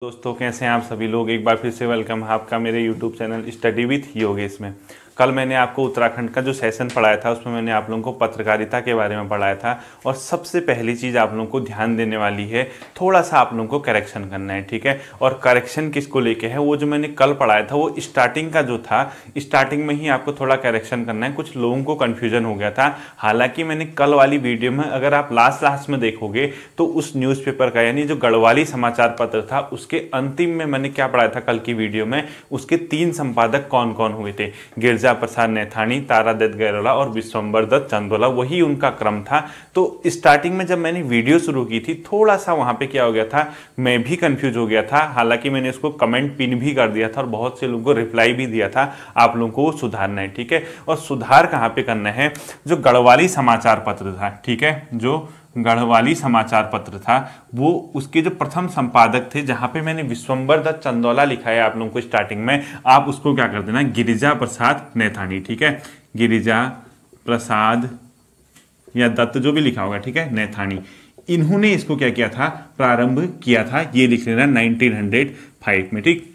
दोस्तों कैसे हैं आप सभी लोग। एक बार फिर से वेलकम है आपका मेरे YouTube channel study with Yogesh में। कल मैंने आपको उत्तराखंड का जो सेशन पढ़ाया था उसमें मैंने आप लोगों को पत्रकारिता के बारे में पढ़ाया था। और सबसे पहली चीज़ आप लोगों को ध्यान देने वाली है, थोड़ा सा आप लोगों को करेक्शन करना है, ठीक है। और करेक्शन किसको लेके है, वो जो मैंने कल पढ़ाया था वो स्टार्टिंग का जो था, स्टार्टिंग में ही आपको थोड़ा करेक्शन करना है। कुछ लोगों को कन्फ्यूजन हो गया था। हालांकि मैंने कल वाली वीडियो में, अगर आप लास्ट में देखोगे तो उस न्यूज़पेपर का यानी जो गढ़वाली समाचार पत्र था उसके अंतिम में मैंने क्या पढ़ाया था कल की वीडियो में, उसके 3 संपादक कौन कौन हुए थे, गिरजा प्रसाद नैथानी, तारा दत्त गैरोला और विश्वंबर दत्त चंदोला, वही उनका क्रम था। तो स्टार्टिंग में जब मैंने वीडियो शुरू की थी थोड़ा सा वहां पे क्या हो गया था, मैं भी कंफ्यूज हो गया था। हालांकि मैंने उसको कमेंट पिन भी कर दिया था और बहुत से लोगों को रिप्लाई भी दिया था, आप लोगों को सुधारना है, ठीक है। और सुधार कहां पे करना है, जो गढ़वाली समाचार पत्र था, ठीक है, जो गढ़वाली समाचार पत्र था वो उसके जो प्रथम संपादक थे, जहां पे मैंने विश्वंबर दत्त चंदोला लिखा है आप लोगों को स्टार्टिंग में, आप उसको क्या कर देना, गिरिजा प्रसाद नैथानी, ठीक है, गिरिजा प्रसाद या दत्त जो भी लिखा होगा, ठीक है, नैथानी, इन्होंने इसको क्या किया था, प्रारंभ किया था। ये लिख लेना 1905 में, ठीक।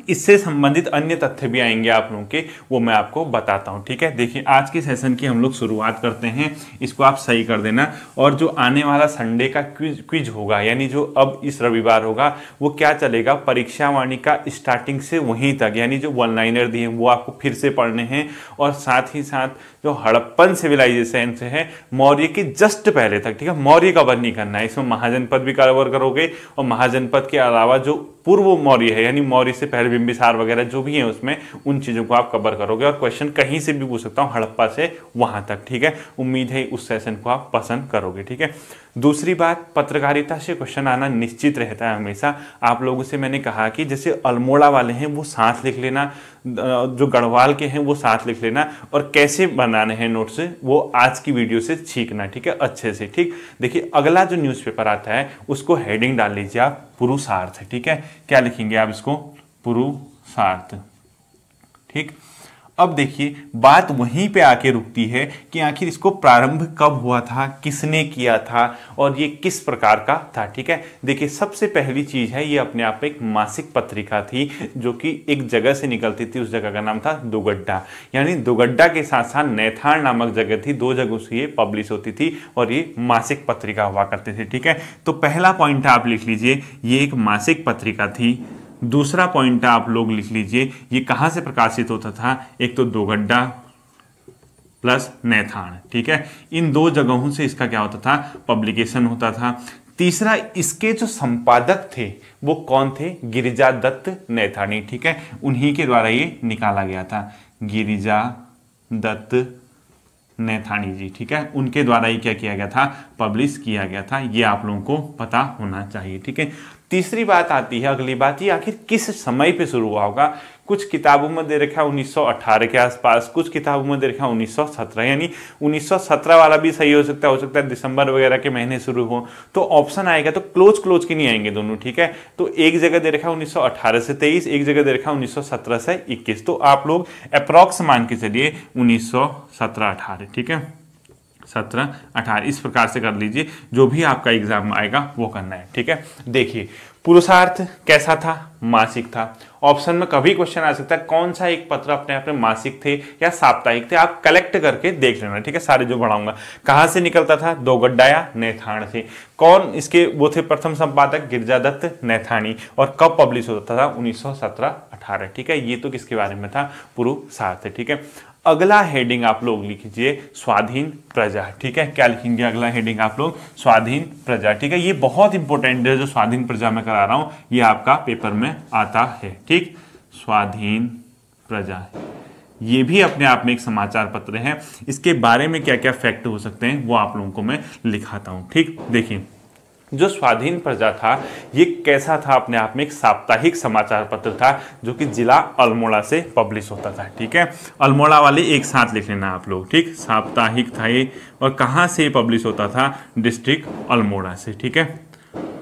इससे संबंधित अन्य तथ्य भी आएंगे आप लोगों के, वो मैं आपको बताता हूं, ठीक है। देखिए आज के सेशन की हम लोग शुरुआत करते हैं, इसको आप सही कर देना। और जो आने वाला संडे का क्विज होगा, यानी जो अब इस रविवार होगा, वो क्या चलेगा, परीक्षा वाणी का स्टार्टिंग से वहीं तक, यानी जो वन लाइनर दिए वो आपको फिर से पढ़ने हैं। और साथ ही साथ जो हड़प्पन सिविलाइजेशन से है मौर्य के जस्ट पहले तक, ठीक है, मौर्य कवर नहीं करना है, इसमें महाजनपद भी कवर करोगे और महाजनपद के अलावा जो पूर्व मौर्य है यानी मौर्य से पहले बिंबिसार वगैरह जो भी है उसमें, उन चीजों को आप कवर करोगे। और क्वेश्चन कहीं से भी पूछ सकता हूं, हड़प्पा से वहां तक, ठीक है। उम्मीद है उस सेशन को आप पसंद करोगे, ठीक है। दूसरी बात, पत्रकारिता से क्वेश्चन आना निश्चित रहता है हमेशा। आप लोगों से मैंने कहा कि जैसे अल्मोड़ा वाले हैं वो साथ लिख लेना, जो गढ़वाल के हैं वो साथ लिख लेना, और कैसे बनाने हैं नोट्स वो आज की वीडियो से सीखना, ठीक है, अच्छे से, ठीक। देखिए अगला जो न्यूज़पेपर आता है उसको हेडिंग डाल लीजिए आप पुरुषार्थ, ठीक है। क्या लिखेंगे आप इसको, पुरुषार्थ, ठीक। अब देखिए बात वहीं पे आके रुकती है कि आखिर इसको प्रारंभ कब हुआ था, किसने किया था और ये किस प्रकार का था, ठीक है। देखिए सबसे पहली चीज है, ये अपने आप में एक मासिक पत्रिका थी जो कि एक जगह से निकलती थी, उस जगह का नाम था दुगड्डा। यानी दुगड्डा के साथ साथ नैथान नामक जगह थी, 2 जगहों से ये पब्लिश होती थी और ये मासिक पत्रिका हुआ करते थे, ठीक है। तो पहला पॉइंट आप लिख लीजिए, ये एक मासिक पत्रिका थी। दूसरा पॉइंट आप लोग लिख लीजिए, ये कहां से प्रकाशित होता था, एक तो दुगड्डा प्लस नैथान, ठीक है, इन 2 जगहों से इसका क्या होता था, पब्लिकेशन होता था। तीसरा, इसके जो संपादक थे वो कौन थे, गिरिजा दत्त नैथानी, ठीक है, उन्हीं के द्वारा ये निकाला गया था, गिरिजा दत्त नैथानी जी, ठीक है, उनके द्वारा ही क्या किया गया था, पब्लिश किया गया था। ये आप लोगों को पता होना चाहिए, ठीक है। तीसरी बात आती है, अगली बात, ये आखिर किस समय पे शुरू हुआ होगा। कुछ किताबों में दे रखा है 1918 के आसपास, कुछ किताबों में दे रखा है 1917, यानी 1917 वाला भी सही हो सकता है दिसंबर वगैरह के महीने शुरू हो। तो ऑप्शन आएगा तो क्लोज के नहीं आएंगे दोनों, ठीक है। तो एक जगह दे रखा है 1918 से 23, एक जगह दे रखा है 1917 से 21, तो आप लोग अप्रॉक्स मान के चलिए 1917-18, ठीक है, 17-18 इस प्रकार से कर लीजिए। जो भी आपका एग्जाम में आएगा वो करना है, ठीक है। देखिए पुरुषार्थ कैसा था, मासिक था। ऑप्शन में कभी क्वेश्चन आ सकता है कौन सा एक पत्र अपने आप में मासिक थे या साप्ताहिक थे, आप कलेक्ट करके देख लेना, ठीक है, सारे जो पढ़ाऊंगा। कहां से निकलता था, दुगड्डा या नैथान से। कौन इसके वो थे प्रथम संपादक, गिरिजा दत्त नैथानी, और कब पब्लिश होता था, 1917-18, ठीक है। ये तो किसके बारे में था, पुरुषार्थ, ठीक है। अगला हेडिंग आप लोग लिखिए स्वाधीन प्रजा, ठीक है। क्या लिखेंगे अगला हेडिंग आप लोग, स्वाधीन प्रजा, ठीक है। ये बहुत इंपॉर्टेंट है, जो स्वाधीन प्रजा में करा रहा हूं ये आपका पेपर में आता है, ठीक। स्वाधीन प्रजा ये भी अपने आप में एक समाचार पत्र है, इसके बारे में क्या क्या फैक्ट हो सकते हैं वो आप लोगों को मैं लिखाता हूं, ठीक। देखिए जो स्वाधीन प्रजा था ये कैसा था, अपने आप में एक साप्ताहिक समाचार पत्र था जो कि जिला अल्मोड़ा से पब्लिश होता था, ठीक है। अल्मोड़ा वाले एक साथ लिख लेना आप लोग, ठीक। साप्ताहिक था ये, और कहाँ से पब्लिश होता था, डिस्ट्रिक्ट अल्मोड़ा से, ठीक है।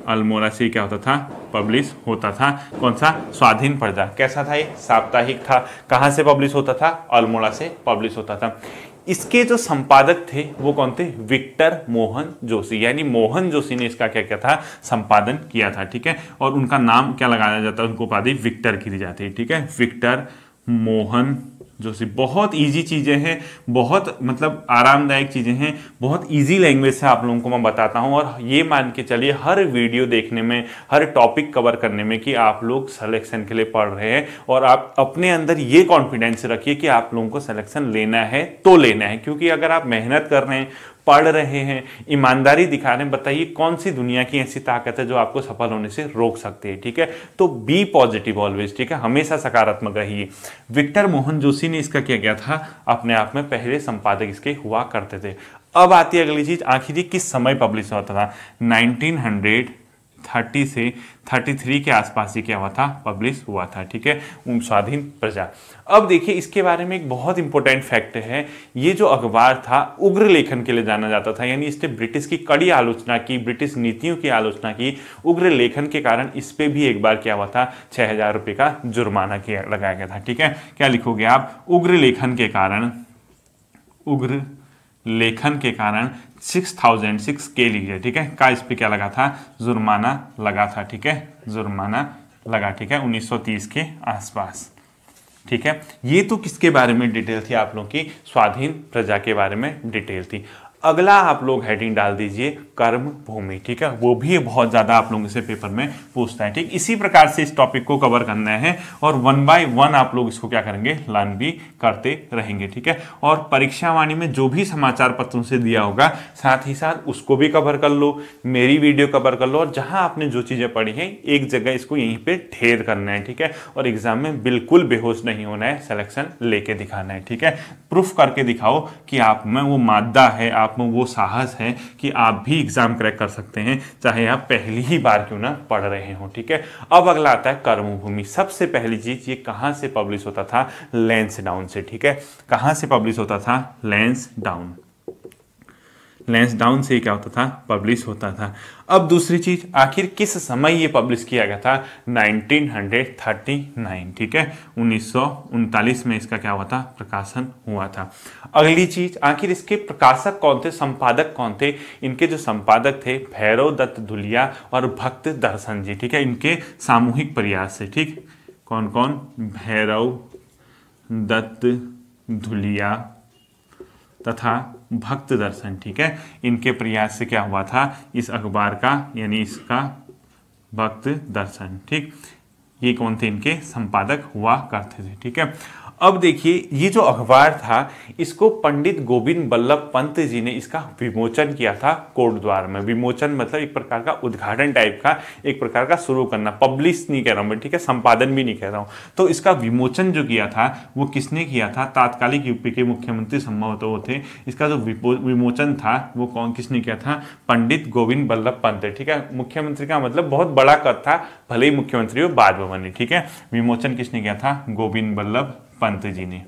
अल्मोड़ा से क्या होता था, पब्लिश होता था। कौन सा, स्वाधीन प्रजा, कैसा था ये, साप्ताहिक था। कहाँ से पब्लिश होता था, अल्मोड़ा से पब्लिश होता था। इसके जो संपादक थे वो कौन थे? विक्टर मोहन जोशी, यानी मोहन जोशी ने इसका क्या किया था? संपादन किया था। ठीक है, और उनका नाम क्या लगाया जाता है? उनको उपाधि विक्टर की दी जाती है। ठीक है, विक्टर मोहन जोशी। बहुत इजी चीज़ें हैं, बहुत मतलब आरामदायक चीज़ें हैं, बहुत इजी लैंग्वेज से आप लोगों को मैं बताता हूं, और ये मान के चलिए हर वीडियो देखने में, हर टॉपिक कवर करने में कि आप लोग सिलेक्शन के लिए पढ़ रहे हैं, और आप अपने अंदर ये कॉन्फिडेंस रखिए कि आप लोगों को सिलेक्शन लेना है तो लेना है। क्योंकि अगर आप मेहनत कर रहे हैं, पढ़ रहे हैं, ईमानदारी दिखा रहे हैं, बताइए कौन सी दुनिया की ऐसी ताकत है जो आपको सफल होने से रोक सकती है। ठीक है, तो बी पॉजिटिव ऑलवेज। ठीक है, हमेशा सकारात्मक रहिए। विक्टर मोहन जोशी ने इसका किया गया था, अपने आप में पहले संपादक इसके हुआ करते थे। अब आती है अगली चीज, आखिर ये किस समय पब्लिश होता था? 1930 से 33 के आसपास ही क्या हुआ था? पब्लिश हुआ था। ठीक है, स्वाधीन प्रजा। अब देखिए इसके बारे में एक बहुत इंपॉर्टेंट फैक्ट है, ये जो अखबार था उग्र लेखन के लिए जाना जाता था, यानी इसने ब्रिटिश की कड़ी आलोचना की, ब्रिटिश नीतियों की आलोचना की। उग्र लेखन के कारण इस पे भी एक बार क्या हुआ था? 6,000 रुपये का जुर्माना किया लगाया गया था। ठीक है, क्या लिखोगे आप? उग्र लेखन के कारण, उग्र लेखन के कारण 6,006 के लीजिए। ठीक है, का इस पे क्या लगा था? जुर्माना लगा था। ठीक है, जुर्माना लगा। ठीक है, 1930 के आसपास। ठीक है, ये तो किसके बारे में डिटेल थी? आप लोगों की स्वाधीन प्रजा के बारे में डिटेल थी। अगला आप लोग हेडिंग डाल दीजिए कर्म भूमि। ठीक है, वो भी बहुत ज्यादा आप लोगों से पेपर में पूछता है। ठीक, इसी प्रकार से इस टॉपिक को कवर करना है, और 1 बाय 1 आप लोग इसको क्या करेंगे? लर्न भी करते रहेंगे। ठीक है, और परीक्षा वाणी में जो भी समाचार पत्रों से दिया होगा, साथ ही साथ उसको भी कवर कर लो, मेरी वीडियो कवर कर लो, और जहां आपने जो चीजें पढ़ी हैं एक जगह इसको यहीं पे ढेर करना है। ठीक है, और एग्जाम में बिल्कुल बेहोश नहीं होना है, सिलेक्शन लेके दिखाना है। ठीक है, प्रूफ करके दिखाओ कि आप में वो मादा है, आप में वो साहस है कि आप भी एग्जाम क्रैक कर सकते हैं, चाहे आप पहली ही बार क्यों ना पढ़ रहे हो। ठीक है, अब अगला आता है कर्मभूमि। सबसे पहली चीज, ये कहां से पब्लिश होता था? लैंसडाउन से। ठीक है, कहां से पब्लिश होता था? लैंसडाउन। लैंसडाउन से क्या होता था? पब्लिश होता था। अब दूसरी चीज, आखिर किस समय ये पब्लिश किया गया था? 1939। ठीक है, 1939 में इसका क्या हुआ था? प्रकाशन हुआ था। अगली चीज, आखिर इसके प्रकाशक कौन थे, संपादक कौन थे? इनके जो संपादक थे भैरव दत्त धुलिया और भक्त दर्शन जी। ठीक है, इनके सामूहिक प्रयास से। ठीक, कौन कौन? भैरव दत्त धुलिया तथा भक्त दर्शन। ठीक है, इनके प्रयास से क्या हुआ था? इस अखबार का, यानी इसका भक्त दर्शन। ठीक, ये कौन थे? इनके संपादक हुआ करते थे। ठीक है, अब देखिए ये जो अखबार था इसको पंडित गोविंद बल्लभ पंत जी ने इसका विमोचन किया था कोटद्वार में। विमोचन मतलब एक प्रकार का उद्घाटन टाइप का, एक प्रकार का शुरू करना, पब्लिश नहीं कह रहा हूं मैं। ठीक है, संपादन भी नहीं कह रहा हूं। तो इसका विमोचन जो किया था वो किसने किया था? तात्कालिक यूपी के मुख्यमंत्री संभवतः वो थे। इसका जो विमोचन था वो कौन, किसने किया था? पंडित गोविंद बल्लभ पंत। ठीक है, मुख्यमंत्री का मतलब बहुत बड़ा पद था, भले ही मुख्यमंत्री हो बाद में बने। ठीक है, विमोचन किसने किया था? गोविंद बल्लभ पंत जी ने।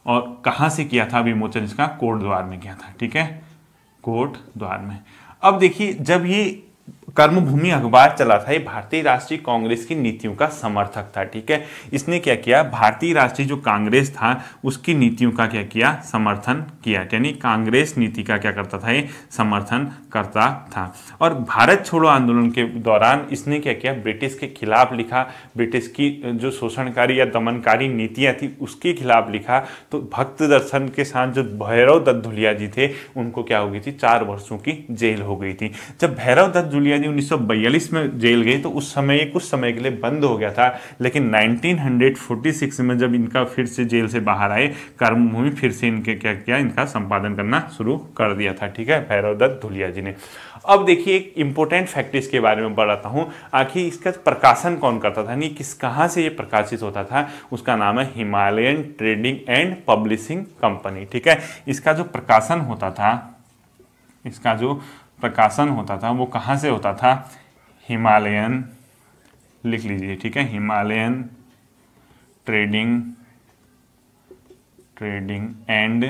और कहां से किया था विमोचन? इसका कोटद्वार में किया था। ठीक है, कोटद्वार में। अब देखिए जब ये कर्मभूमि अखबार चला था, ये भारतीय राष्ट्रीय कांग्रेस की नीतियों का समर्थक था। ठीक है, इसने क्या किया? भारतीय राष्ट्रीय जो कांग्रेस था उसकी नीतियों का क्या किया? समर्थन किया। यानी कांग्रेस नीति का क्या करता था? ये समर्थन करता था। और भारत छोड़ो आंदोलन के दौरान इसने क्या किया? ब्रिटिश के खिलाफ लिखा, ब्रिटिश की जो शोषणकारी या दमनकारी नीतियां थी उसके खिलाफ लिखा। तो भक्त दर्शन के साथ जो भैरव दत्त धुलिया जी थे उनको क्या हो गई थी? 4 वर्षों की जेल हो गई थी। जब भैरव दत्त धुलिया जी 1942 में जेल गए तो उस समय कुछ समय के लिए बंद हो गया था, लेकिन 1946 में जब इनका फिर से जेल से बाहर आए, कर्मभूमि फिर से इनके क्या किया? इनका संपादन करना शुरू कर दिया था। ठीक है, भैरव दत्त धुलिया जी ने। अब देखिए एक इंपॉर्टेंट फैक्ट इसके बारे में बताता हूं, आखिर इसका प्रकाशन कौन करता था, नहीं कहां से ये प्रकाशित होता था? उसका नाम है Himalayan trading and publishing company. ठीक है, इसका जो प्रकाशन होता था, इसका जो प्रकाशन होता था वो कहाँ से होता था? हिमालयन, लिख लीजिए। ठीक है, Himalayan trading and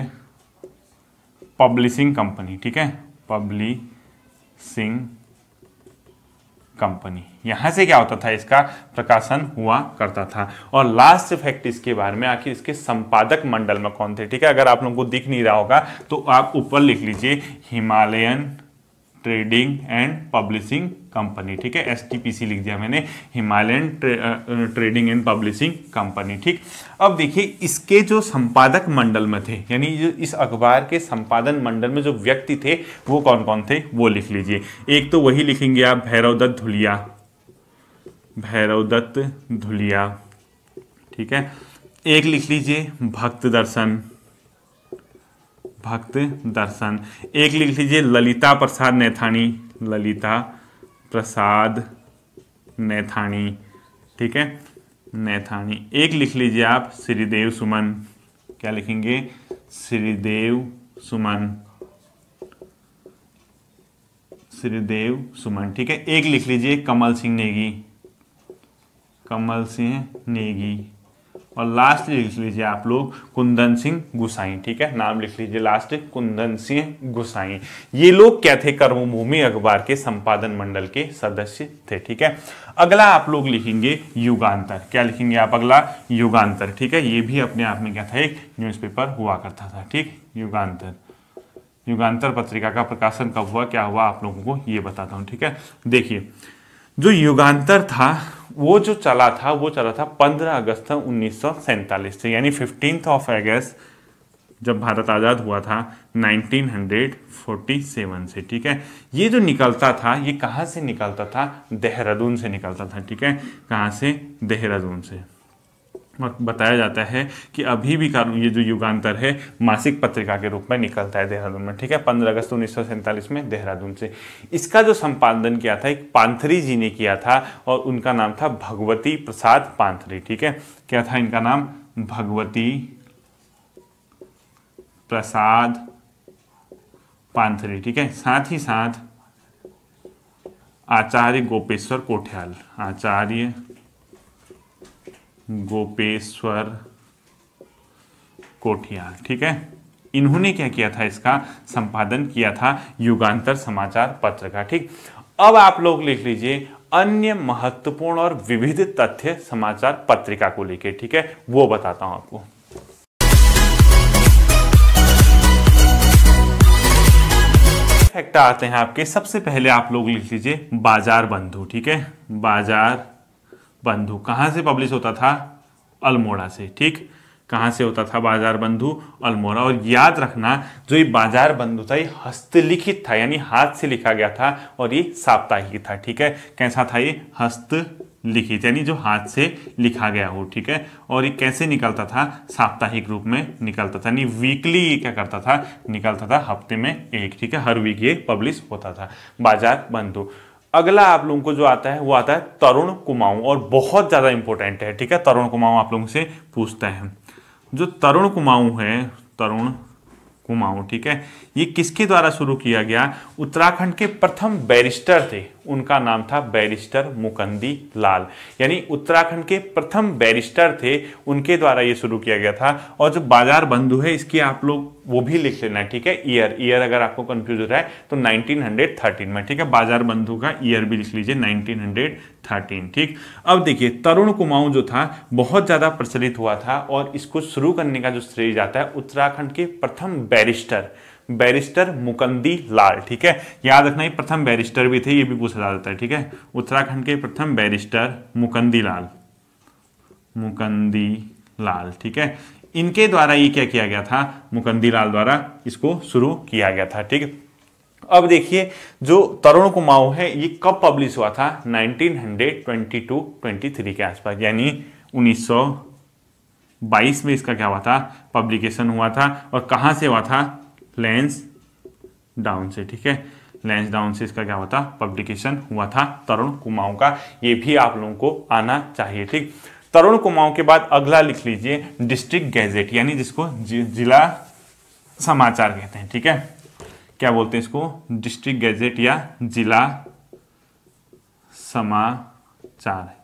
publishing company. ठीक है, पब्लिशिंग कंपनी। यहाँ से क्या होता था, इसका प्रकाशन हुआ करता था। और लास्ट फैक्ट इसके बारे में, आखिर इसके संपादक मंडल में कौन थे, ठीक है। अगर आप लोगों को दिख नहीं रहा होगा तो आप ऊपर लिख लीजिए Himalayan trading and publishing company, ठीक है, STPC लिख दिया मैंने, Himalayan trading and publishing company, ठीक। अब देखिए इसके जो संपादक मंडल में थे, यानी जो इस अखबार के संपादन मंडल में जो व्यक्ति थे वो कौन कौन थे वो लिख लीजिए। एक तो वही लिखेंगे आप, भैरवदत्त धुलिया, ठीक है। एक लिख लीजिए भक्त दर्शन, एक लिख लीजिए ललिता प्रसाद नैथानी, ठीक है, नैथानी। एक लिख लीजिए आप श्रीदेव सुमन, क्या लिखेंगे, श्रीदेव सुमन, ठीक है। एक लिख लीजिए कमल सिंह नेगी, और लास्ट लिख लीजिए आप लोग कुंदन सिंह गुसाई, ठीक है, नाम लिख लीजिए लास्ट कुंदन सिंह गुसाई। ये लोग क्या थे, कर्मभूमि अखबार के संपादन मंडल के सदस्य थे, ठीक है। अगला आप लोग लिखेंगे युगांतर, क्या लिखेंगे आप, अगला युगांतर, ठीक है। ये भी अपने आप में क्या था, एक न्यूज़पेपर हुआ करता था, ठीक। युगांतर पत्रिका का प्रकाशन कब हुआ, क्या हुआ, आप लोगों को ये बताता हूँ, ठीक है। देखिए जो युगांतर था वो चला था 15 अगस्त 1947 से, यानी 15 अगस्त जब भारत आज़ाद हुआ था 1947 से, ठीक है। ये जो निकलता था, ये कहाँ से निकलता था, देहरादून से निकलता था, ठीक है, कहाँ से, देहरादून से। और बताया जाता है कि अभी भी ये जो युगांतर है मासिक पत्रिका के रूप में निकलता है देहरादून में, ठीक है, 15 अगस्त 1947 में देहरादून से। इसका जो संपादन किया था एक पांथरी जी ने किया था, और उनका नाम था भगवती प्रसाद पांथरी, ठीक है। क्या था इनका नाम, भगवती प्रसाद पांथरी, ठीक है। साथ ही साथ आचार्य गोपेश्वर कोठियाल, ठीक है। इन्होंने क्या किया था, इसका संपादन किया था युगांतर समाचार पत्र का, ठीक। अब आप लोग लिख लीजिए अन्य महत्वपूर्ण और विविध तथ्य समाचार पत्रिका को लेकर, ठीक है, वो बताता हूं आपको। फैक्ट आते हैं आपके, सबसे पहले आप लोग लिख लीजिए बाजार बंधु, ठीक है, बाजार बंधु कहाँ से पब्लिश होता था, अल्मोड़ा से, ठीक। कहाँ से होता था बाजार बंधु, अल्मोड़ा। और याद रखना जो ये बाजार बंधु था ये हस्तलिखित था, यानी हाथ से लिखा गया था, और ये साप्ताहिक था, ठीक है। कैसा था ये, हस्तलिखित, यानी जो हाथ से लिखा गया हो, ठीक है। और ये कैसे निकलता था, साप्ताहिक रूप में निकलता था, यानी वीकली ये क्या करता था, निकलता था, हफ्ते में एक, ठीक है, हर वीक ये पब्लिश होता था, बाजार बंधु। अगला आप लोगों को जो आता है वो आता है तरुण कुमाऊं, और बहुत ज्यादा इंपॉर्टेंट है, ठीक है। तरुण कुमाऊं आप लोगों से पूछता है। जो तरुण कुमाऊं है, तरुण कुमाऊं, ठीक है, ये किसके द्वारा शुरू किया गया, उत्तराखंड के प्रथम बैरिस्टर थे, उनका नाम था बैरिस्टर मुकंदी लाल, यानी उत्तराखंड के प्रथम बैरिस्टर थे, उनके द्वारा ये शुरू किया गया था। और जो बाजार बंधु है इसकी आप लोग वो भी लिख लेना, ठीक है, ईयर अगर आपको कंफ्यूज हो रहा है तो 1913 में, ठीक है, बाजार बंधु का ईयर भी लिख लीजिए 1913, ठीक। अब देखिए तरुण कुमाऊं जो था बहुत ज्यादा प्रचलित हुआ था, और इसको शुरू करने का जो श्रेय जाता है उत्तराखंड के प्रथम बैरिस्टर मुकंदी लाल, ठीक है। याद रखना ये प्रथम बैरिस्टर भी थे, ये भी पूछा जाता है, ठीक है। उत्तराखंड के प्रथम बैरिस्टर मुकंदी लाल, ठीक है। इनके द्वारा ये क्या किया गया था, मुकंदी लाल द्वारा इसको शुरू किया गया था, ठीक। अब देखिए जो तरुण कुमाऊं है ये कब पब्लिश हुआ था, 1922-23 के आसपास, यानी 1922 में इसका क्या हुआ था, पब्लिकेशन हुआ था। और कहां से हुआ था, लैंसडाउन से, ठीक है, लैंसडाउन से इसका क्या हुआ था, पब्लिकेशन हुआ था तरुण कुमाऊं का। ये भी आप लोगों को आना चाहिए, ठीक। तरुण कुमाऊं के बाद अगला लिख लीजिए डिस्ट्रिक्ट गैजेट, यानी जिसको जिला समाचार कहते हैं, ठीक है। क्या बोलते हैं इसको, डिस्ट्रिक्ट गैजेट या जिला समाचार,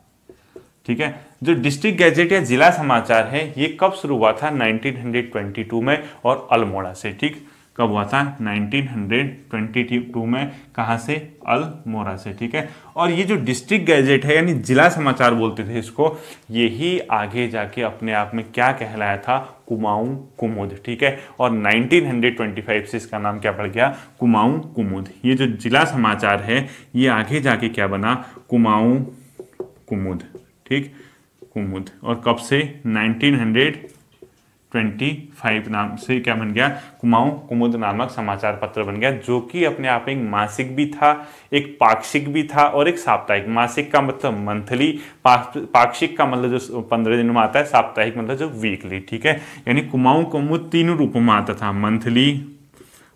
ठीक है। जो डिस्ट्रिक्ट गैजेट या जिला समाचार है ये कब शुरू हुआ था, 1922 में, और अल्मोड़ा से, ठीक। कब हुआ था? 1922 में। कहाँ से? अल्मोड़ा से। ठीक है, और ये जो डिस्ट्रिक्ट गैजेट है यानी जिला समाचार बोलते थे इसको, यही आगे जाके अपने आप में क्या कहलाया था? कुमाऊं कुमुद। ठीक है, और 1925 से इसका नाम क्या पड़ गया? कुमाऊं कुमुद। ये जो जिला समाचार है ये आगे जाके क्या बना? कुमाऊं कुमुद। ठीक, कुमुद। और कब से? 1925 नाम से क्या बन गया? कुमाऊं कुमुद नामक समाचार पत्र बन गया, जो कि अपने आप में एक मासिक भी था, एक पाक्षिक भी था और एक साप्ताहिक। मासिक का मतलब मंथली, पाक्षिक का मतलब जो 15 दिन में आता है, साप्ताहिक मतलब जो वीकली। ठीक है, यानी कुमाऊं कुमुद तीनों रूपों में आता था, मंथली,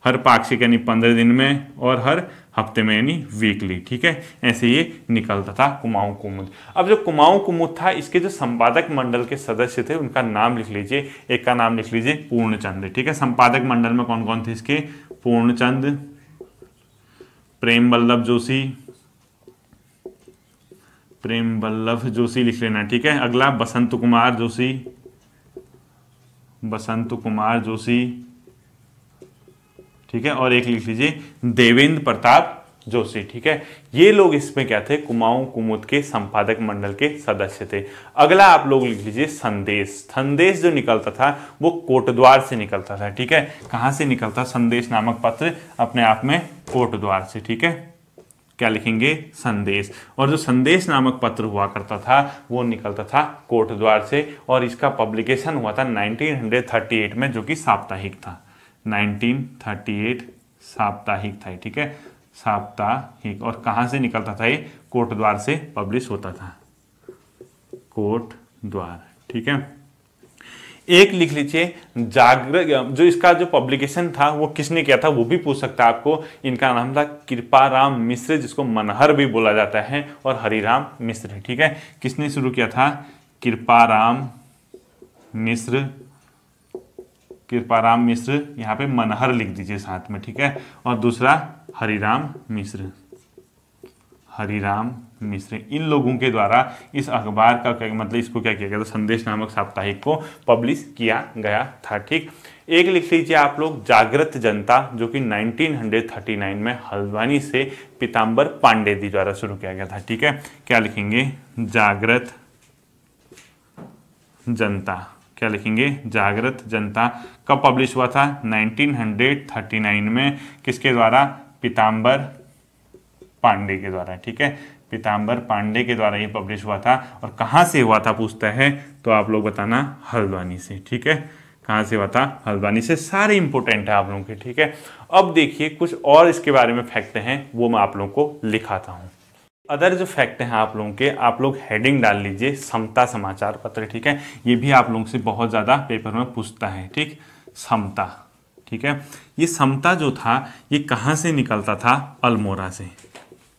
हर पाक्षिक यानी 15 दिन में, और हर हफ्ते में यानी वीकली। ठीक है, ऐसे ये निकलता था कुमाऊं कुमुद। अब जो कुमाऊं कुमुद था, इसके जो संपादक मंडल के सदस्य थे उनका नाम लिख लीजिए। एक का नाम लिख लीजिए पूर्णचंद। ठीक है, संपादक मंडल में कौन कौन थे इसके? पूर्णचंद, प्रेम वल्लभ जोशी, प्रेम वल्लभ जोशी लिख लेना। ठीक है, अगला बसंत कुमार जोशी, बसंत कुमार जोशी। ठीक है, और एक लिख लीजिए देवेंद्र प्रताप जोशी। ठीक है, ये लोग इसमें क्या थे? कुमाऊं कुमुद के संपादक मंडल के सदस्य थे। अगला आप लोग लिख लीजिए संदेश। संदेश जो निकलता था वो कोटद्वार से निकलता था। ठीक है, कहां से निकलता? संदेश नामक पत्र अपने आप में कोटद्वार से। ठीक है, क्या लिखेंगे? संदेश। और जो संदेश नामक पत्र हुआ करता था वो निकलता था कोटद्वार से, और इसका पब्लिकेशन हुआ था 1938 में, जो कि साप्ताहिक था। 1938 साप्ताहिक था। ठीक है, साप्ताहिक। और कहां से निकलता था? ये कोटद्वार से पब्लिश होता था, कोटद्वार। ठीक है, एक लिख लीजिए जागृत। जो इसका जो पब्लिकेशन था वो किसने किया था वो भी पूछ सकता है आपको। इनका नाम था कृपाराम मिश्र, जिसको मनहर भी बोला जाता है, और हरिराम मिश्र। ठीक है, किसने शुरू किया था? कृपाराम मिश्र, कृपाराम मिश्र। यहाँ पे मनहर लिख दीजिए साथ में। ठीक है, और दूसरा हरिराम मिश्र, हरिराम मिश्र। इन लोगों के द्वारा इस अखबार का क्या मतलब, इसको क्या किया गया था? संदेश नामक साप्ताहिक को पब्लिश किया गया था। ठीक, एक लिख लीजिए आप लोग जागृत जनता, जो कि 1939 में हल्द्वानी से पीताम्बर पांडे जी द्वारा शुरू किया गया था। ठीक है, क्या लिखेंगे? जागृत जनता। क्या लिखेंगे? जागृत जनता। कब पब्लिश हुआ था? 1939 में। किसके द्वारा? पीताम्बर पांडे के द्वारा। ठीक है, पीताम्बर पांडे के द्वारा ये पब्लिश हुआ था। और कहाँ से हुआ था पूछता है तो आप लोग बताना, हल्द्वानी से। ठीक है, कहाँ से हुआ था? हल्द्वानी से। सारे इंपॉर्टेंट है आप लोगों के। ठीक है, अब देखिए कुछ और इसके बारे में फैक्ट हैं, वो मैं आप लोगों को लिखाता हूँ। अदर जो फैक्ट हैं आप लोगों के, आप लोग हेडिंग डाल लीजिए समता समाचार पत्र। ठीक है, ये भी आप लोगों से बहुत ज़्यादा पेपर में पूछता है। ठीक, समता। ठीक है, ये समता जो था ये कहाँ से निकलता था? अल्मोड़ा से।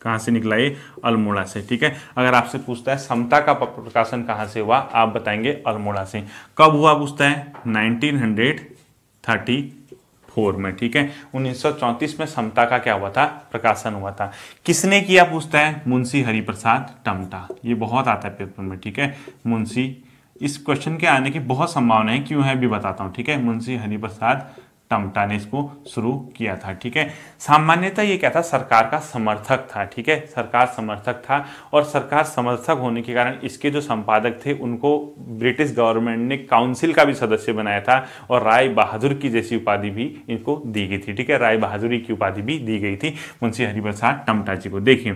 कहाँ से निकला ये? अल्मोड़ा से। ठीक है, अगर आपसे पूछता है समता का प्रकाशन कहाँ से हुआ, आप बताएंगे अल्मोड़ा से। कब हुआ पूछता है? 1934 में। ठीक है, 1934 में समता का क्या हुआ था? प्रकाशन हुआ था। किसने किया पूछता है? मुंशी हरिप्रसाद टमटा। ये बहुत आता है पेपर में। ठीक है, मुंशी, इस क्वेश्चन के आने की बहुत संभावना है, क्यों है भी बताता हूँ। ठीक है, मुंशी हरिप्रसाद टमटा ने इसको शुरू किया था। ठीक है, सामान्यतः ये क्या था? सरकार का समर्थक था। ठीक है, सरकार समर्थक था, और सरकार समर्थक होने के कारण इसके जो संपादक थे उनको ब्रिटिश गवर्नमेंट ने काउंसिल का भी सदस्य बनाया था, और राय बहादुर की जैसी उपाधि भी इनको दी गई थी। ठीक है, राय बहादुरी की उपाधि भी दी गई थी मुंशी हरिप्रसाद टमटा जी को। देखिए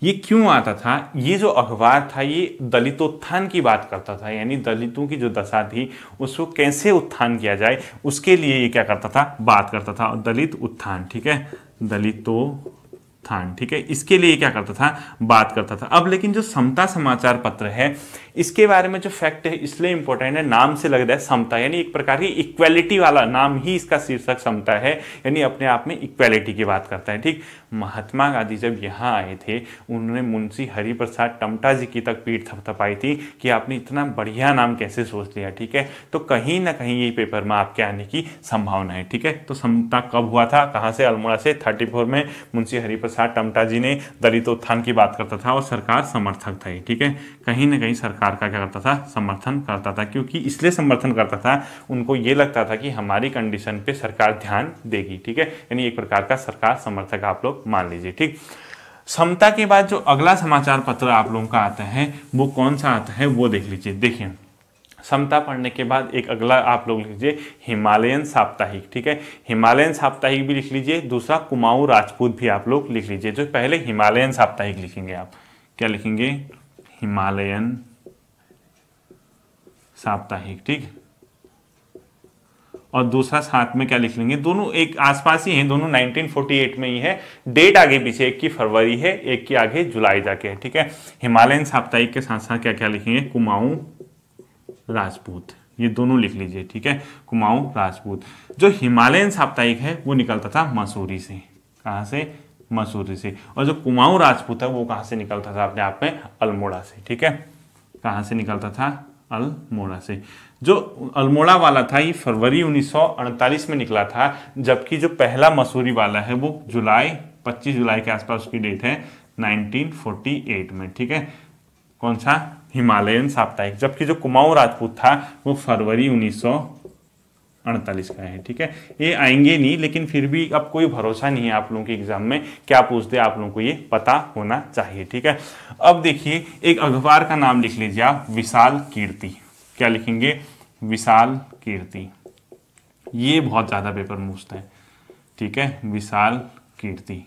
ये क्यों आता था? ये जो अखबार था ये दलितोत्थान की बात करता था, यानी दलितों की जो दशा थी उसको कैसे उत्थान किया जाए उसके लिए ये क्या करता था? बात करता था। दलित उत्थान। ठीक है, दलितोत्थान। ठीक है, इसके लिए क्या करता था? बात करता था। अब लेकिन जो समता समाचार पत्र है इसके बारे में जो फैक्ट है इसलिए इंपॉर्टेंट है, नाम से लग रहा है समता, यानी एक प्रकार की इक्वालिटी वाला नाम ही इसका शीर्षक समता है, यानी अपने आप में इक्वालिटी की बात करता है। ठीक, महात्मा गांधी जब यहाँ आए थे उन्होंने मुंशी हरिप्रसाद टमटा जी की तक पीठ थपथपाई थी कि आपने इतना बढ़िया नाम कैसे सोच लिया। ठीक है, तो कहीं ना कहीं ये पेपर में आपके आने की संभावना है। ठीक है, तो समता कब हुआ था? कहाँ से? अल्मोड़ा से। 34 में मुंशी हरिप्रसाद प्रसाद टमटा जी ने दलित उत्थान की बात करता था और सरकार समर्थक था, ठीक है। कहीं ना कहीं सरकार का क्या करता था, समर्थन करता था, क्योंकि इसलिए समर्थन करता था, उनको ये लगता था कि हमारी कंडीशन पे सरकार ध्यान देगी, ठीक है। यानी एक प्रकार का सरकार समर्थक आप लोग मान लीजिए, ठीक। समता के बाद जो अगला समाचार पत्र आप लोगों का आता है वो कौन सा आता है वो देख लीजिए। देखिए, समता पढ़ने के बाद एक अगला आप लोग लिखिए हिमालयन साप्ताहिक, ठीक है। हिमालयन साप्ताहिक भी लिख लीजिए, दूसरा कुमाऊं राजपूत भी आप लोग लिख लीजिए। जो पहले हिमालयन साप्ताहिक लिखेंगे, आप क्या लिखेंगे, हिमालयन साप्ताहिक, ठीक। और दूसरा साथ में क्या लिख लेंगे, दोनों एक आसपास ही हैं, दोनों 1948 में ही है, डेट आगे पीछे, एक की फरवरी है, एक की आगे जुलाई जाके है, ठीक है। हिमालयन साप्ताहिक के साथ साथ क्या क्या लिखेंगे, कुमाऊं राजपूत, ये दोनों लिख लीजिए, ठीक है। कुमाऊं राजपूत। जो हिमालयन साप्ताहिक है वो निकलता था मसूरी से, कहाँ से, मसूरी से। और जो कुमाऊं राजपूत है वो कहाँ से निकलता था, अपने आप में अल्मोड़ा से, ठीक है। कहाँ से निकलता था, अल्मोड़ा से। जो अल्मोड़ा वाला था ये फरवरी 1948 में निकला था, जबकि जो पहला मसूरी वाला है वो 25 जुलाई के आसपास उसकी डेट है 1948 में, ठीक है। कौन सा, हिमालयन साप्ताहिक। जबकि जो कुमाऊं राजपूत था वो फरवरी 1948 का है, ठीक है। ये आएंगे नहीं, लेकिन फिर भी अब कोई भरोसा नहीं है आप लोगों के एग्जाम में क्या पूछते हैं, आप लोगों को ये पता होना चाहिए, ठीक है। अब देखिए, एक अखबार का नाम लिख लीजिए आप, विशाल कीर्ति। क्या लिखेंगे, विशाल कीर्ति। ये बहुत ज्यादा पेपर पूछता है, ठीक है, विशाल कीर्ति।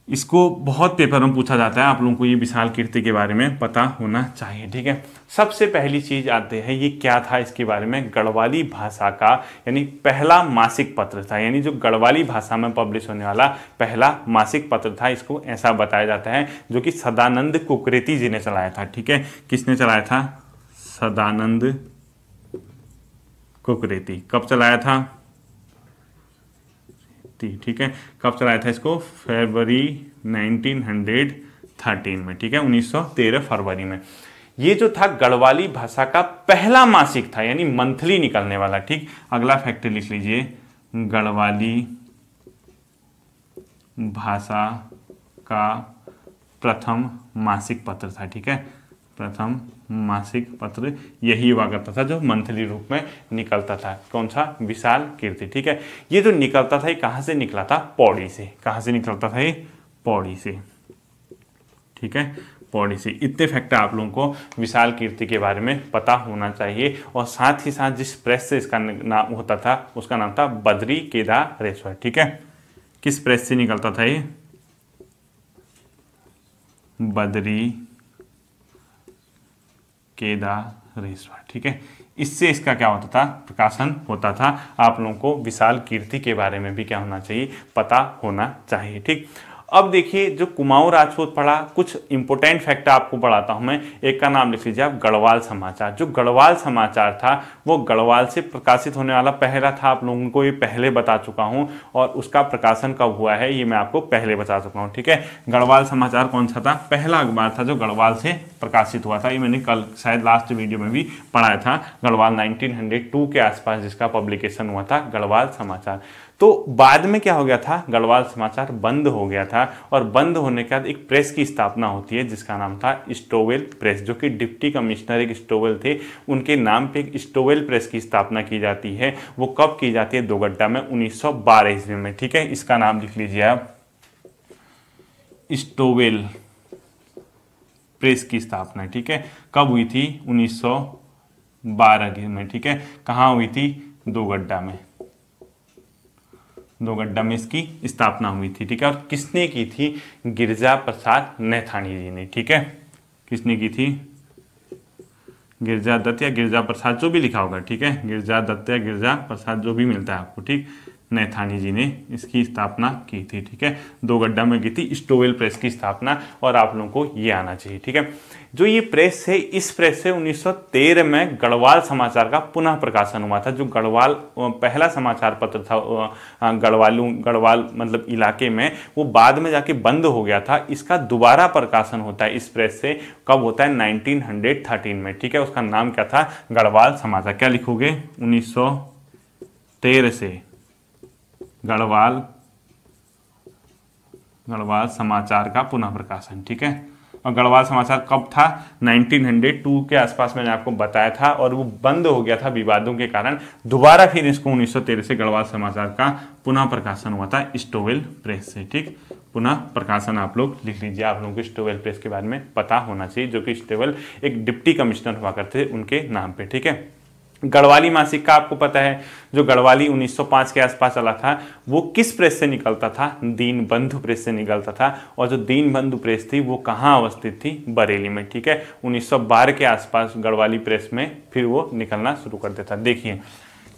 इसको बहुत पेपर में पूछा जाता है, आप लोगों को ये विशाल कीर्ति के बारे में पता होना चाहिए, ठीक है। सबसे पहली चीज आते हैं, ये क्या था इसके बारे में, गढ़वाली भाषा का यानी पहला मासिक पत्र था, यानी जो गढ़वाली भाषा में पब्लिश होने वाला पहला मासिक पत्र था, इसको ऐसा बताया जाता है, जो कि सदानंद कुकरेती जी ने चलाया था, ठीक है। किसने चलाया था, सदानंद कुकरेती। कब चलाया था, ठीक है। कब चलाया था इसको, फरवरी 1913 में, ठीक है, 1913 फरवरी में। ये जो था गढ़वाली भाषा का पहला मासिक था, यानी मंथली निकलने वाला, ठीक। अगला फैक्ट लिख लीजिए, गढ़वाली भाषा का प्रथम मासिक पत्र था, ठीक है। प्रथम मासिक पत्र यही हुआ करता था जो मंथली रूप में निकलता था। कौन सा, विशाल कीर्ति, ठीक है। ये जो निकलता था ये कहाँ से निकला था, पौड़ी से। कहाँ से निकलता था ये, पौड़ी से, ठीक है, पौड़ी से। इतने फैक्ट आप लोगों को विशाल कीर्ति के बारे में पता होना चाहिए। और साथ ही साथ जिस प्रेस से इसका नाम होता था उसका नाम था बद्री केदारेश्वर, ठीक है। किस प्रेस से निकलता था ये, बद्री केदारेश्वर, ठीक है। इससे इसका क्या होता था, प्रकाशन होता था। आप लोगों को विशाल कीर्ति के बारे में भी क्या होना चाहिए, पता होना चाहिए, ठीक। अब देखिए, जो कुमाऊं राजपूत पढ़ा, कुछ इंपोर्टेंट फैक्ट आपको पढ़ाता हूं मैं। एक का नाम लिख लीजिए आप, गढ़वाल समाचार। जो गढ़वाल समाचार था वो गढ़वाल से प्रकाशित होने वाला पहला था, आप लोगों को ये पहले बता चुका हूं। और उसका प्रकाशन कब हुआ है ये मैं आपको पहले बता चुका हूं, ठीक है। गढ़वाल समाचार कौन सा था, पहला अखबार था जो गढ़वाल से प्रकाशित हुआ था। ये मैंने कल शायद लास्ट वीडियो में भी पढ़ाया था। गढ़वाल 1902 के आसपास जिसका पब्लिकेशन हुआ था, गढ़वाल समाचार। तो बाद में क्या हो गया था, गढ़वाल समाचार बंद हो गया था। और बंद होने के बाद एक प्रेस की स्थापना होती है जिसका नाम था स्टोवेल प्रेस, जो कि डिप्टी कमिश्नर एक स्टोवेल थे, उनके नाम पे एक स्टोवेल प्रेस की स्थापना की जाती है। वो कब की जाती है, दोगड्डा में 1912 ईस्वी में, ठीक है। इसका नाम लिख लीजिए आप, स्टोवेल प्रेस की स्थापना, ठीक है। कब हुई थी, 1912 में, ठीक है। कहाँ हुई थी, दोगड्डा में। दोगड्डा में इसकी स्थापना हुई थी, ठीक है। और किसने की थी, गिरजा प्रसाद नैथानी जी ने, ठीक है। किसने की थी, गिरजा दत्त या गिरजा प्रसाद, जो भी लिखा होगा, ठीक है। गिरजा दत्त या गिरजा प्रसाद जो भी मिलता है आपको, ठीक। नैथानी जी ने इसकी स्थापना की थी, ठीक है। दोगड्डा में की थी स्टोवेल प्रेस की स्थापना। और आप लोगों को ये आना चाहिए, ठीक है। जो ये प्रेस है, इस प्रेस से 1913 में गढ़वाल समाचार का पुनः प्रकाशन हुआ था। जो गढ़वाल पहला समाचार पत्र था गढ़वाल मतलब इलाके में, वो बाद में जाके बंद हो गया था। इसका दोबारा प्रकाशन होता है इस प्रेस से, कब होता है, 1913 में, ठीक है। उसका नाम क्या था, गढ़वाल समाचार। क्या लिखोगे, 1913 से गढ़वाल गढ़वाल समाचार का पुनः प्रकाशन, ठीक है। और गढ़वाल समाचार कब था? 1902 के आसपास मैंने आपको बताया था, और वो बंद हो गया था विवादों के कारण। दोबारा फिर इसको 1913 से गढ़वाल समाचार का पुनः प्रकाशन हुआ था स्टोवेल प्रेस से, ठीक। पुनः प्रकाशन आप लोग लिख लीजिए, आप लोगों को स्टोवेल प्रेस के बारे में पता होना चाहिए, जो कि स्टोवेल एक डिप्टी कमिश्नर हुआ करते थे उनके नाम पे, ठीक है। गढ़वाली मासिक का आपको पता है, जो गढ़वाली 1905 के आसपास चला था, वो किस प्रेस से निकलता था? दीनबंधु प्रेस से निकलता था। और जो दीनबंधु प्रेस थी वो कहाँ अवस्थित थी? बरेली में, ठीक है। 1912 के आसपास गढ़वाली प्रेस में फिर वो निकलना शुरू कर देता। देखिए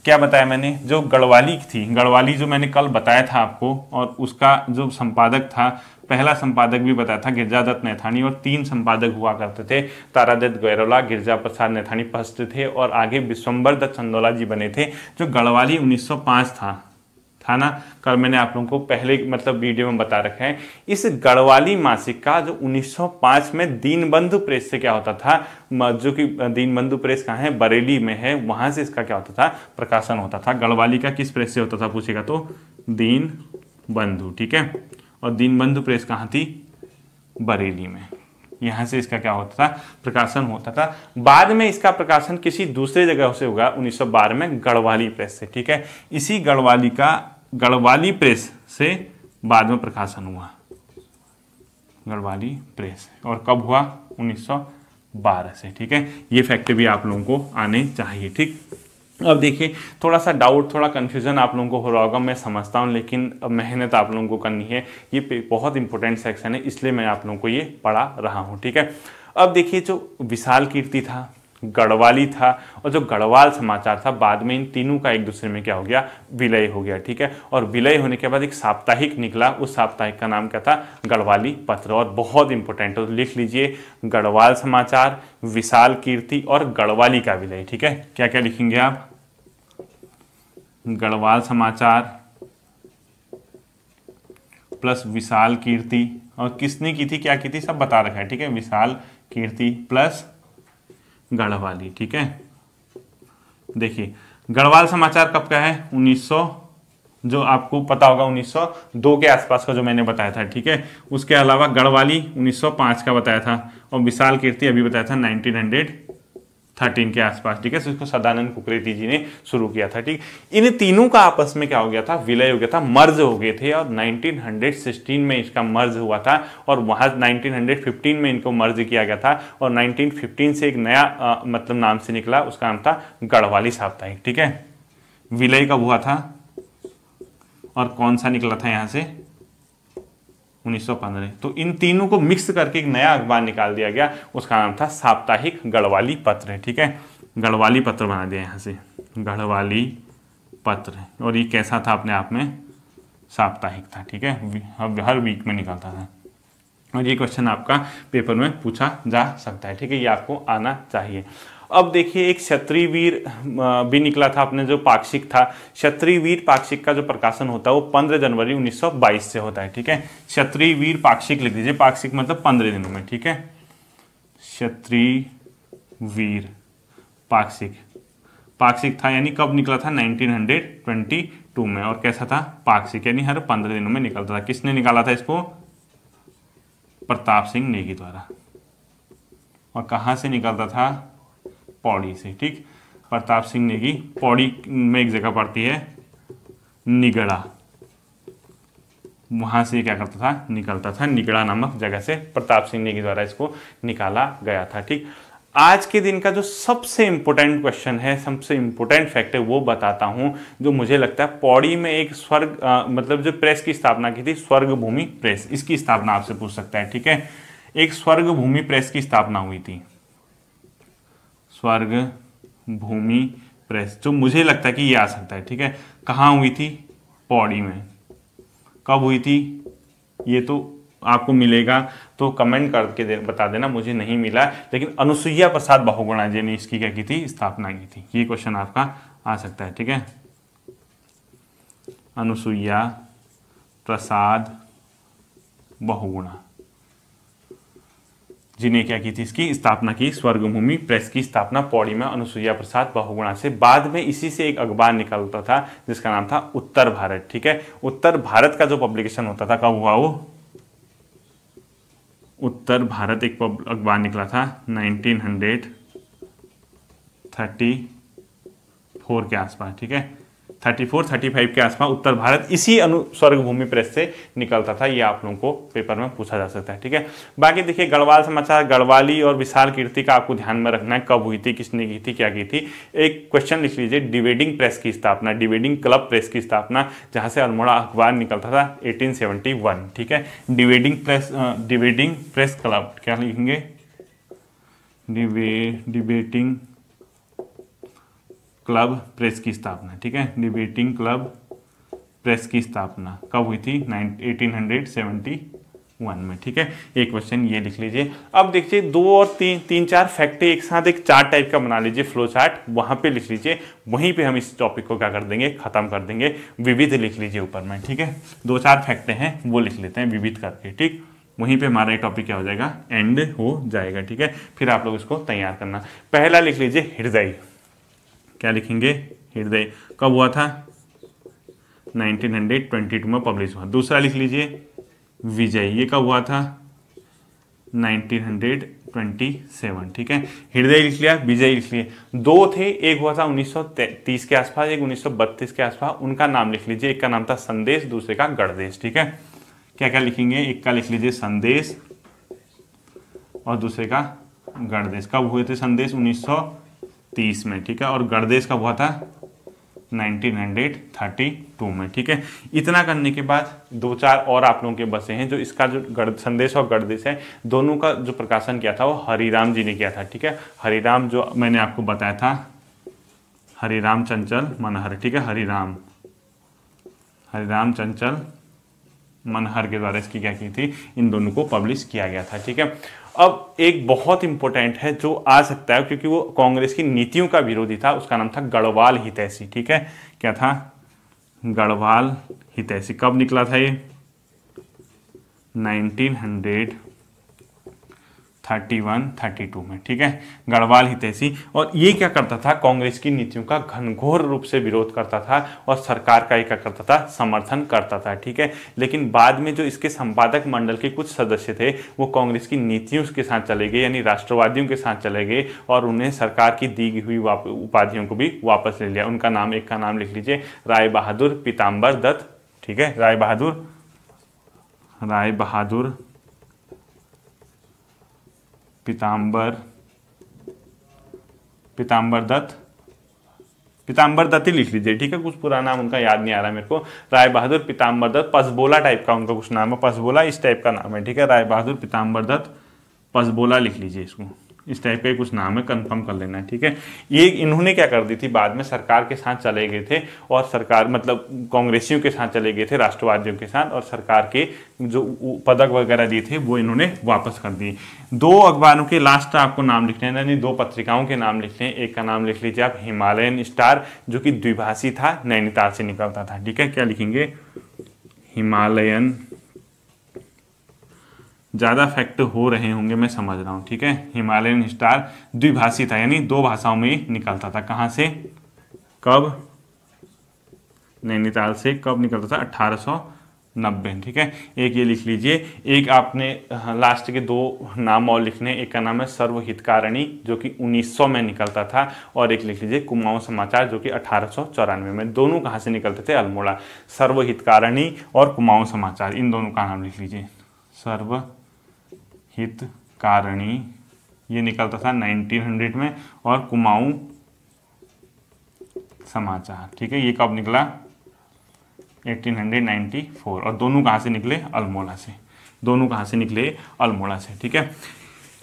क्या बताया मैंने, जो गढ़वाली थी, गढ़वाली जो मैंने कल बताया था आपको, और उसका जो संपादक था, पहला संपादक भी बताया था गिरजादत्त नैथानी, और 3 संपादक हुआ करते थे, तारादत्त गैरोला, गिरजा प्रसाद नैथानी फर्स्ट थे, और आगे विश्वम्बर दत्त चंदोला जी बने थे। जो गढ़वाली 1905 था ना, कल मैंने आप लोगों को पहले मतलब वीडियो में बता रखा है। इस गढ़वाली मासिक का जो 1905 में दीनबंधु प्रेस से क्या होता था, जो कि दीनबंधु प्रेस कहाँ है? बरेली में है, वहां से इसका क्या होता था? प्रकाशन होता था। गढ़वाली का किस प्रेस से होता था पूछेगा तो दीनबंधु, ठीक है। और दीनबंधु प्रेस कहाँ थी? बरेली में। यहाँ से इसका क्या होता था? प्रकाशन होता था। बाद में इसका प्रकाशन किसी दूसरे जगह से होगा 1912 में गढ़वाली प्रेस से, ठीक है। इसी गढ़वाली का गढ़वाली प्रेस से बाद में प्रकाशन हुआ, गढ़वाली प्रेस। और कब हुआ? 1912 से, ठीक है। ये फैक्ट भी आप लोगों को आने चाहिए, ठीक। अब देखिए थोड़ा सा डाउट, थोड़ा कन्फ्यूजन आप लोगों को हो रहा होगा, मैं समझता हूँ, लेकिन मेहनत आप लोगों को करनी है। ये बहुत इंपॉर्टेंट सेक्शन है, इसलिए मैं आप लोगों को ये पढ़ा रहा हूँ, ठीक है। अब देखिए जो विशाल कीर्ति था, गढ़वाली था, और जो गढ़वाल समाचार था, बाद में इन तीनों का एक दूसरे में क्या हो गया? विलय हो गया, ठीक है। और विलय होने के बाद एक साप्ताहिक निकला, उस साप्ताहिक का नाम क्या था? गढ़वाली पत्र। और बहुत इंपॉर्टेंट है, तो लिख लीजिए गढ़वाल समाचार, विशाल कीर्ति और गढ़वाली का विलय, ठीक है। क्या क्या लिखेंगे आप? गढ़वाल समाचार प्लस विशाल कीर्ति, और किसने की थी, क्या की थी, सब बता रखा है, ठीक है। विशाल कीर्ति प्लस गढ़वाली, ठीक है। देखिए गढ़वाल समाचार कब का है? 1900, जो आपको पता होगा 1902 के आसपास का जो मैंने बताया था, ठीक है। उसके अलावा गढ़वाली 1905 का बताया था, और विशाल कीर्ति अभी बताया था 1913 के आसपास, ठीक है। तो इसको सदानंद कुकरेती जी ने शुरू किया था, ठीक। इन तीनों का आपस में क्या हो गया था? विलय हो गया था, मर्ज हो गए थे, और 1916 में इसका मर्ज हुआ था, और वहां 1915 में इनको मर्ज किया गया था, और 1915 से एक नया मतलब नाम से निकला, उसका नाम था गढ़वाली साप्ताहिक, ठीक है। विलय कब हुआ था और कौन सा निकला था यहाँ से? 1915। तो इन तीनों को मिक्स करके एक नया अखबार निकाल दिया गया, उसका नाम था साप्ताहिक गढ़वाली पत्र, ठीक है। गढ़वाली पत्र बना दिया यहाँ से, गढ़वाली पत्र। और ये कैसा था? अपने आप में साप्ताहिक था, ठीक है, हर वीक में निकलता था। और ये क्वेश्चन आपका पेपर में पूछा जा सकता है, ठीक है, ये आपको आना चाहिए। अब देखिए एक क्षत्रिय वीर भी निकला था अपने, जो पाक्षिक था। क्षत्रिय वीर पाक्षिक का जो प्रकाशन होता है वो 15 जनवरी 1922 से होता है, ठीक है। क्षत्रिय वीर पाक्षिक लिख दीजिए, पाक्षिक मतलब 15 दिनों में, ठीक है। क्षत्रिय वीर पाक्षिक, पाक्षिक था, यानी कब निकला था? 1922 में। और कैसा था? पाक्षिक, यानी हर 15 दिनों में निकलता था। किसने निकाला था इसको? प्रताप सिंह नेगी द्वारा। और कहां से निकलता था? पौड़ी से, ठीक। प्रताप सिंह नेगी, पौड़ी में एक जगह पड़ती है निगड़ा, वहां से क्या करता था? निकलता था। निगड़ा नामक जगह से प्रताप सिंह नेगी द्वारा इसको निकाला गया था, ठीक। आज के दिन का जो सबसे इंपॉर्टेंट क्वेश्चन है, सबसे इंपॉर्टेंट फैक्ट है, वो बताता हूं, जो मुझे लगता है पौड़ी में एक स्वर्ग मतलब जो प्रेस की स्थापना की थी, स्वर्ग भूमि प्रेस, इसकी स्थापना आपसे पूछ सकता है, ठीक है। एक स्वर्ग भूमि प्रेस की स्थापना हुई थी, स्वर्ग भूमि प्रेस, जो मुझे लगता है कि ये आ सकता है, ठीक है। कहाँ हुई थी? पौड़ी में। कब हुई थी? ये तो आपको मिलेगा तो कमेंट करके बता देना, मुझे नहीं मिला, लेकिन अनुसुईया प्रसाद बहुगुणा जी ने इसकी क्या की थी? स्थापना की थी। ये क्वेश्चन आपका आ सकता है, ठीक है। अनुसुईया प्रसाद बहुगुणा जिन्हें क्या की थी? इसकी स्थापना की, स्वर्गभूमि प्रेस की स्थापना पौड़ी में अनुसुईया प्रसाद बहुगुणा से। बाद में इसी से एक अखबार निकलता था जिसका नाम था उत्तर भारत, ठीक है। उत्तर भारत का जो पब्लिकेशन होता था, कब हुआ वो? उत्तर भारत एक अखबार निकला था 1934 के आसपास, ठीक है, 34-35 के आसपास उत्तर भारत इसी स्वर्गभूमि प्रेस से निकलता था। ये आप लोगों को पेपर में पूछा जा सकता है, ठीक है। बाकी देखिए गढ़वाल समाचार, गढ़वाली और विशाल कीर्ति का आपको ध्यान में रखना है, कब हुई थी, किसने की थी, क्या की थी। एक क्वेश्चन लिख लीजिए, डिवेडिंग प्रेस की स्थापना, डिवेडिंग क्लब प्रेस की स्थापना, जहां से अल्मोड़ा अखबार निकलता था 1871, ठीक है। डिवेडिंग प्रेस क्लब, क्या लिखेंगे, डिबेटिंग क्लब प्रेस की स्थापना, ठीक है। डिबेटिंग क्लब प्रेस की स्थापना कब हुई थी, 1871 में, ठीक है। एक क्वेश्चन ये लिख लीजिए। अब देखिए 2 और 3-4 फैक्ट एक साथ एक चार्ट टाइप का बना लीजिए, फ्लो चार्ट, वहां पे लिख लीजिए। वहीं पे हम इस टॉपिक को क्या कर देंगे, खत्म कर देंगे। विविध लिख लीजिए ऊपर में, ठीक है। 2-4 फैक्ट हैं वो लिख लेते हैं विविध करके, ठीक। वहीं पे हमारा टॉपिक क्या हो जाएगा, एंड हो जाएगा, ठीक है। फिर आप लोग इसको तैयार करना। पहला लिख लीजिए हृदय, क्या लिखेंगे, हृदय कब हुआ था, 1922 में पब्लिश हुआ। दूसरा लिख लीजिए विजय, ये कब हुआ था, 1927, ठीक है। हृदय लिख लिया, विजय लिख लिया। 2 थे, एक हुआ था 1930 के आसपास, एक 1932 के आसपास, उनका नाम लिख लीजिए। एक का नाम था संदेश, दूसरे का गणदेश, ठीक है। क्या क्या लिखेंगे, एक का लिख लीजिए संदेश और दूसरे का गणदेश। कब हुए थे संदेश, 1930 में, ठीक है। और गणदेश कब हुआ था, 1932 में, ठीक है। इतना करने के बाद 2-4 और आप लोगों के बसे हैं, जो इसका जो संदेश और गणदेश है, दोनों का जो प्रकाशन किया था वो हरिराम जी ने किया था, ठीक है। हरिराम जो मैंने आपको बताया था, हरिराम चंचल मनहर, ठीक है। हरिराम चंचल मनहर के द्वारा इसकी क्या की थी, इन दोनों को पब्लिश किया गया था, ठीक है। अब एक बहुत इंपॉर्टेंट है जो आ सकता है, क्योंकि वो कांग्रेस की नीतियों का विरोधी था, उसका नाम था गढ़वाल हितैषी, ठीक है। क्या था, गढ़वाल हितैषी। कब निकला था ये, 1931-32 में, ठीक है। गढ़वाल हितैषी। और ये क्या करता था, कांग्रेस की नीतियों का घनघोर रूप से विरोध करता था और सरकार का क्या करता था, समर्थन करता था, ठीक है। लेकिन बाद में जो इसके संपादक मंडल के कुछ सदस्य थे वो कांग्रेस की नीतियों के साथ चले गए, यानी राष्ट्रवादियों के साथ चले गए, और उन्हें सरकार की दी हुई उपाधियों को भी वापस ले लिया। उनका नाम, एक का नाम लिख लीजिए राय बहादुर पीताम्बर दत्त, ठीक है। राय बहादुर पीताम्बर दत्त ही लिख लीजिए, ठीक है। कुछ पूरा नाम उनका याद नहीं आ रहा मेरे को। राय बहादुर पीताम्बर दत्त, पसबोला टाइप का उनका कुछ नाम है, पसबोला इस टाइप का नाम है, ठीक है। राय बहादुर पीताम्बर दत्त पसबोला लिख लीजिए, इसको इस टाइप का कुछ नाम है, कंफर्म कर लेना है, ठीक है। ये इन्होंने क्या कर दी थी, बाद में सरकार के साथ चले गए थे, और सरकार मतलब कांग्रेसियों के साथ चले गए थे, राष्ट्रवादियों के साथ, और सरकार के जो पदक वगैरह दिए थे वो इन्होंने वापस कर दिए। 2 अखबारों के लास्ट आपको नाम लिखने हैं, यानी 2 पत्रिकाओं के नाम लिखने हैं। एक का नाम लिख लीजिए आप हिमालयन स्टार, जो कि द्विभाषी था, नैनीताल से निकलता था, ठीक है। क्या लिखेंगे, हिमालयन, ज़्यादा फैक्ट हो रहे होंगे मैं समझ रहा हूँ, ठीक है। हिमालयन स्टार द्विभाषी था, यानी 2 भाषाओं में ही निकलता था। कहाँ से, कब, नैनीताल से। कब निकलता था, 1890, ठीक है। एक ये लिख लीजिए। एक आपने लास्ट के 2 नाम और लिखने, एक का नाम है सर्वहितकारिणी, जो कि 1900 में निकलता था, और एक लिख लीजिए कुमाऊं समाचार, जो कि 1894 में। दोनों कहाँ से निकलते थे, अल्मोड़ा। सर्वहितकारिणी और कुमाऊं समाचार, इन दोनों का नाम लिख लीजिए। सर्वहितकारिणी ये निकलता था 1900 में, और कुमाऊं समाचार, ठीक है, ये कब निकला, 1894। और दोनों कहाँ से निकले, अल्मोड़ा से। दोनों कहाँ से निकले, अल्मोड़ा से, ठीक है।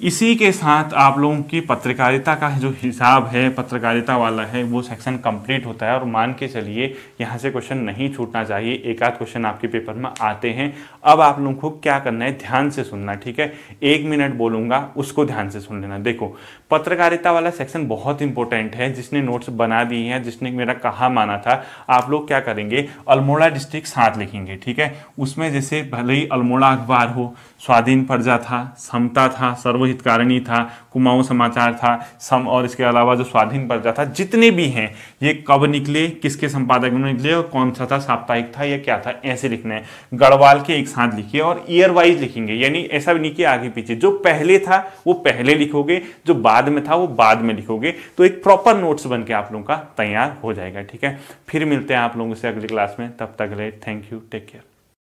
इसी के साथ आप लोगों की पत्रकारिता का जो हिसाब है, पत्रकारिता वाला है, वो सेक्शन कंप्लीट होता है। और मान के चलिए यहाँ से क्वेश्चन नहीं छूटना चाहिए, एक आध क्वेश्चन आपके पेपर में आते हैं। अब आप लोगों को क्या करना है, ध्यान से सुनना, ठीक है। 1 मिनट बोलूँगा, उसको ध्यान से सुन लेना। देखो, पत्रकारिता वाला सेक्शन बहुत इंपॉर्टेंट है। जिसने नोट्स बना दिए हैं, जिसने मेरा कहा माना था, आप लोग क्या करेंगे, अल्मोड़ा डिस्ट्रिक्ट साथ लिखेंगे, ठीक है। उसमें जैसे भले ही अल्मोड़ा अखबार हो, स्वाधीन प्रजा था, समता था, सर्व हितकारिणी था, कुमाऊं समाचार था, सम और इसके अलावा जो स्वाधीन प्रजा था, जितने भी हैं ये कब निकले, किसके संपादक में निकले और कौन सा था, साप्ताहिक था या क्या था, ऐसे लिखना है। गढ़वाल के एक साथ लिखिए और ईयर वाइज लिखेंगे, यानी ऐसा भी नहीं कि आगे पीछे, जो पहले था वो पहले लिखोगे, जो बाद में था वो बाद में लिखोगे, तो एक प्रॉपर नोट्स बन के आप लोगों का तैयार हो जाएगा। ठीक है, फिर मिलते हैं आप लोगों से अगली क्लास में, तब तक के लिए थैंक यू, टेक केयर।